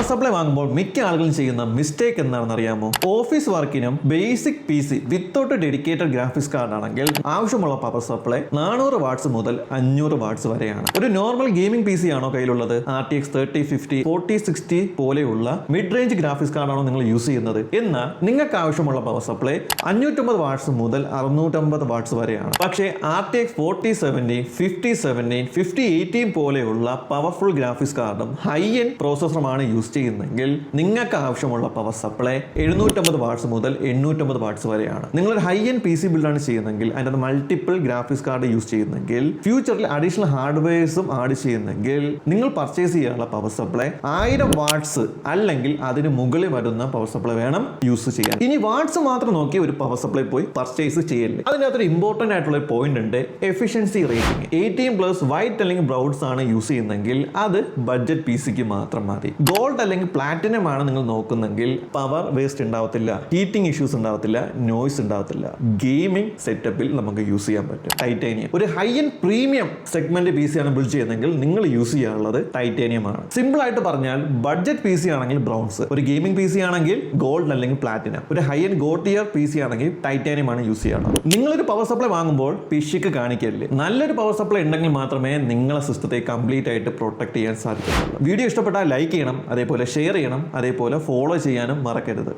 Power supply വാങ്ങുമ്പോൾ മിക്ക ആളുകളും ചെയ്യുന്ന മിസ്റ്റേക്ക് എന്താണെന്ന് അറിയാമോ? ഓഫീസ് വർക്കിനും basic PC without dedicated graphics card ആണെങ്കിൽ ആവശ്യമുള്ള പവർ സപ്ലൈ 400 വാട്ട്സ് മുതൽ 500 വാട്ട്സ് വരെയാണ്. ഒരു നോർമൽ ഗെയിമിംഗ് PC ആണോ കയ്യിലുള്ളത്? RTX 3050 4060 പോലെയുള്ള മിഡ് റേഞ്ച് ഗ്രാഫിക്സ് കാർഡ് ആണോ നിങ്ങൾ യൂസ് ചെയ്യുന്നത്? എന്നാൽ നിങ്ങൾക്ക് ആവശ്യമുള്ള പവർ സപ്ലൈ 550 വാട്ട്സ് മുതൽ 650 വാട്ട്സ് വരെയാണ്. പക്ഷേ RTX 4070 5070 5080 പോലെയുള്ള പവർഫുൾ ഗ്രാഫിക്സ് കാർഡും ഹൈ എൻഡ് പ്രോസസറുമാണ് യൂസ് ചെയ്യുന്നെങ്കിൽ നിങ്ങൾക്ക് ആവശ്യമുള്ള പവർ സപ്ലൈ 750 വാട്ട്സ് മുതൽ 850 വാട്ട്സ് വരെയാണ്. നിങ്ങളൊരു ഹൈ എൻഡ് PC ബിൽഡാണ് ചെയ്യുന്നെങ്കിൽ അതിൻ്റെ മൾട്ടിപ്പിൾ ഗ്രാഫിക്സ് കാർഡ് യൂസ് ചെയ്യുന്നെങ്കിൽ ഫ്യൂച്ചറിൽ അഡീഷണൽ ഹാർഡ്വെയർസും ആഡ് ചെയ്യുന്നെങ്കിൽ നിങ്ങൾ പർച്ചേസ് ചെയ്യാനുള്ള പവർ സപ്ലൈ 1000 വാട്ട്സ് അല്ലെങ്കിൽ അതിന് മുകളിൽ വരുന്ന പവർ സപ്ലൈ വേണം യൂസ് ചെയ്യാൻ. ഇനി വാട്ട്സ് മാത്രം നോക്കി ഒരു പവർ സപ്ലൈ പോയി പർച്ചേസ് ചെയ്യല്ലേ. അതിനകത്തൊരു ഇമ്പോർട്ടന്റ് ആയിട്ടുള്ള ഒരു പോയിന്റ് ഉണ്ട്, എഫിഷ്യൻസി റേറ്റിംഗ്. 18+ വൈറ്റ് അല്ലെങ്കിൽ ബ്രൗൺസ് ആണ് യൂസ് ചെയ്യുന്നെങ്കിൽ അത് ബഡ്ജറ്റ് PCക്ക് മാത്രം മതി. ഗോൾഡ് അല്ലെങ്കിൽ പ്ലാറ്റിനം ആണ് നിങ്ങൾ നോക്കുന്നെങ്കിൽ പവർ വേസ്റ്റ് ഉണ്ടാവത്തില്ല, ഹീറ്റിംഗ് ഇഷ്യൂസ് ഉണ്ടാവത്തില്ല, നോയ്സ് ഉണ്ടാവത്തില്ല. ഗെയിമിംഗ് സെറ്റപ്പിൽ നമുക്ക് യൂസ് ചെയ്യാൻ പറ്റും ടൈറ്റാനിയം. ഒരു high end premium segment PC ആണ് ബിൽഡ് ചെയ്യുന്നതെങ്കിൽ നിങ്ങൾ യൂസ് ചെയ്യാനുള്ളത് ടൈറ്റാനിയം ആണ്. സിമ്പിൾ ആയിട്ട് പറഞ്ഞാൽ ബഡ്ജറ്റ് PC ആണെങ്കിൽ ബ്രൗൺസ്, ഒരു ഗെയിമിംഗ് PC ആണെങ്കിൽ ഗോൾഡ് അല്ലെങ്കിൽ പ്ലാറ്റിനം, ഒരു high end go tear PC ആണെങ്കിൽ ടൈറ്റാനിയം ആണ് യൂസ് ചെയ്യേണ്ടത്. നിങ്ങളൊരു പവർ സപ്ലൈ വാങ്ങുമ്പോൾ പിശുക്ക് കാണിക്കല്ലേ. നല്ലൊരു പവർ സപ്ലൈ ഉണ്ടെങ്കിൽ മാത്രമേ നിങ്ങളെ സിസ്റ്റത്തെ കംപ്ലീറ്റ് ആയിട്ട് പ്രൊട്ടക്ട് ചെയ്യാൻ സാധിക്കുള്ളൂ. വീഡിയോ ഇഷ്ടപ്പെട്ടാൽ ലൈക്ക് ചെയ്യണം, അതേപോലെ ഷെയർ ചെയ്യണം, അതേപോലെ ഫോളോ ചെയ്യാനും മറക്കരുത്.